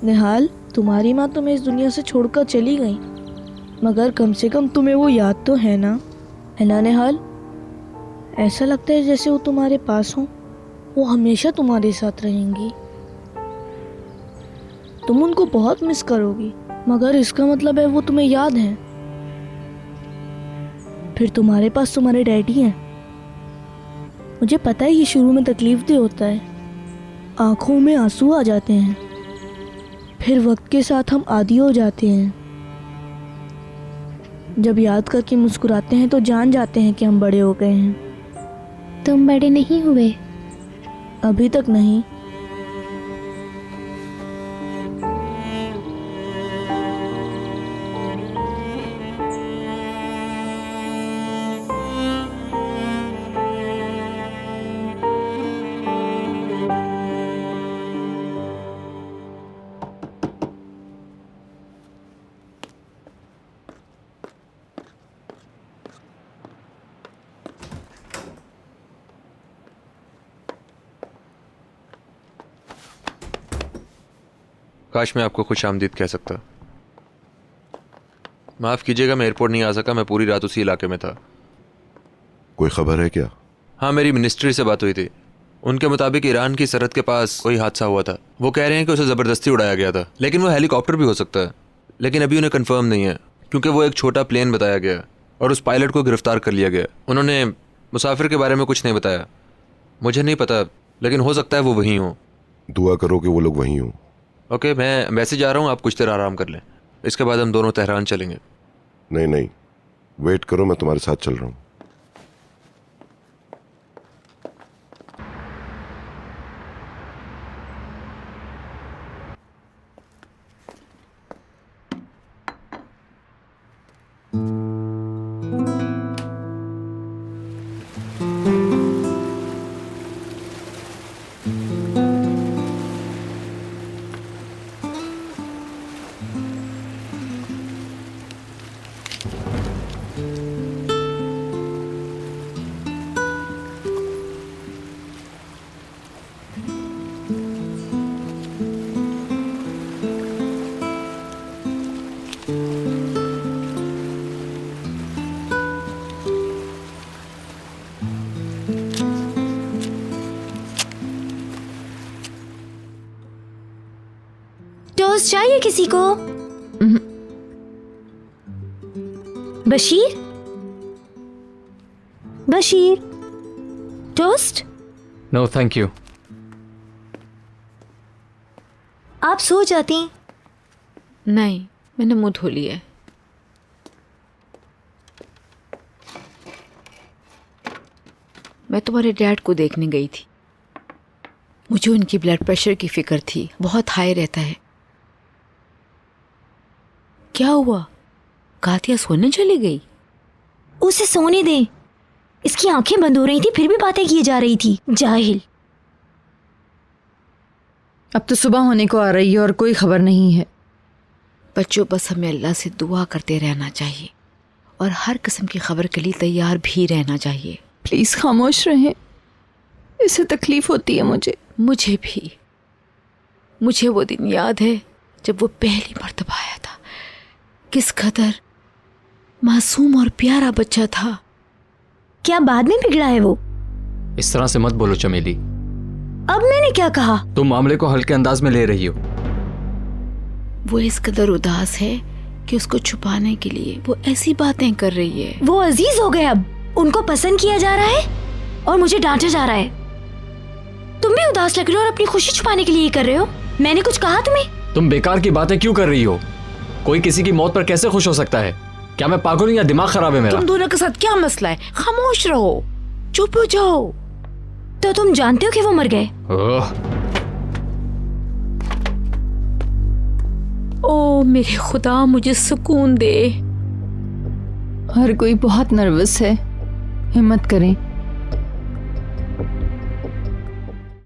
निहाल, तुम्हारी माँ तुम्हें इस दुनिया से छोड़कर चली गई, मगर कम से कम तुम्हें वो याद तो है ना निहाल? ऐसा लगता है जैसे वो तुम्हारे पास हो, वो हमेशा तुम्हारे साथ रहेंगी। तुम उनको बहुत मिस करोगी, मगर इसका मतलब है वो तुम्हें याद है। फिर तुम्हारे पास तुम्हारे डैडी हैं। मुझे पता है ये शुरू में तकलीफदेह होता है, आंखों में आंसू आ जाते हैं, फिर वक्त के साथ हम आदी हो जाते हैं। जब याद करके मुस्कुराते हैं तो जान जाते हैं कि हम बड़े हो गए हैं। तुम बड़े नहीं हुए? अभी तक नहीं। काश मैं आपको खुश आमदीद कह सकता। माफ़ कीजिएगा, मैं एयरपोर्ट नहीं आ सका। मैं पूरी रात उसी इलाके में था। कोई खबर है क्या? हाँ, मेरी मिनिस्ट्री से बात हुई थी। उनके मुताबिक ईरान की सरहद के पास कोई हादसा हुआ था। वो कह रहे हैं कि उसे ज़बरदस्ती उड़ाया गया था, लेकिन वो हेलीकॉप्टर भी हो सकता है। लेकिन अभी उन्हें कंफर्म नहीं है, क्योंकि वो एक छोटा प्लेन बताया गया और उस पायलट को गिरफ्तार कर लिया गया। उन्होंने मुसाफिर के बारे में कुछ नहीं बताया। मुझे नहीं पता, लेकिन हो सकता है वो वहीं हो। दुआ करो कि वो लोग वहीं हों। ओके, मैं वैसे जा रहा हूँ, आप कुछ देर आराम कर लें। इसके बाद हम दोनों तेहरान चलेंगे। नहीं, वेट करो, मैं तुम्हारे साथ चल रहा हूँ। टोस्ट चाहिए किसी को? Bashir, Bashir, toast? No thank you. आप सो जाती। नहीं, मैंने मुंह धो लिया है। मैं तुम्हारे डैड को देखने गई थी। मुझे उनकी ब्लड प्रेशर की फिक्र थी, बहुत हाई रहता है। क्या हुआ? कातिया सोने चली गई? उसे सोने दे। इसकी आंखें बंद हो रही थी, फिर भी बातें किए जा रही थी। जाहिल। अब तो सुबह होने को आ रही है और कोई खबर नहीं है। बच्चों, बस हमें अल्लाह से दुआ करते रहना चाहिए और हर किस्म की खबर के लिए तैयार भी रहना चाहिए। प्लीज खामोश रहें, इससे तकलीफ होती है मुझे। मुझे भी। मुझे वो दिन याद है जब वो पहली मर्तबा आया था। किस कदर मासूम और प्यारा बच्चा था। क्या बाद में बिगड़ा है वो? इस तरह से मत बोलो चमेली। अब मैंने क्या कहा? तुम मामले को हल्के अंदाज में ले रही हो। वो इस कदर उदास है कि उसको छुपाने के लिए वो ऐसी बातें कर रही है। वो अजीज हो गए, अब उनको पसंद किया जा रहा है और मुझे डांटा जा रहा है। तुम भी उदास लग रहे हो और अपनी खुशी छुपाने के लिए ये कर रहे हो। मैंने कुछ कहा तुम्हें? तुम बेकार की बातें क्यों कर रही हो? कोई किसी की मौत पर कैसे खुश हो सकता है? क्या मैं पागल हूं या दिमाग खराब है मेरा? तुम दोनों के साथ क्या मसला है? खामोश रहो, चुप हो जाओ। तो तुम जानते हो कि वो मर गए? ओ मेरे खुदा, मुझे सुकून दे। हर कोई बहुत नर्वस है, हिम्मत करें।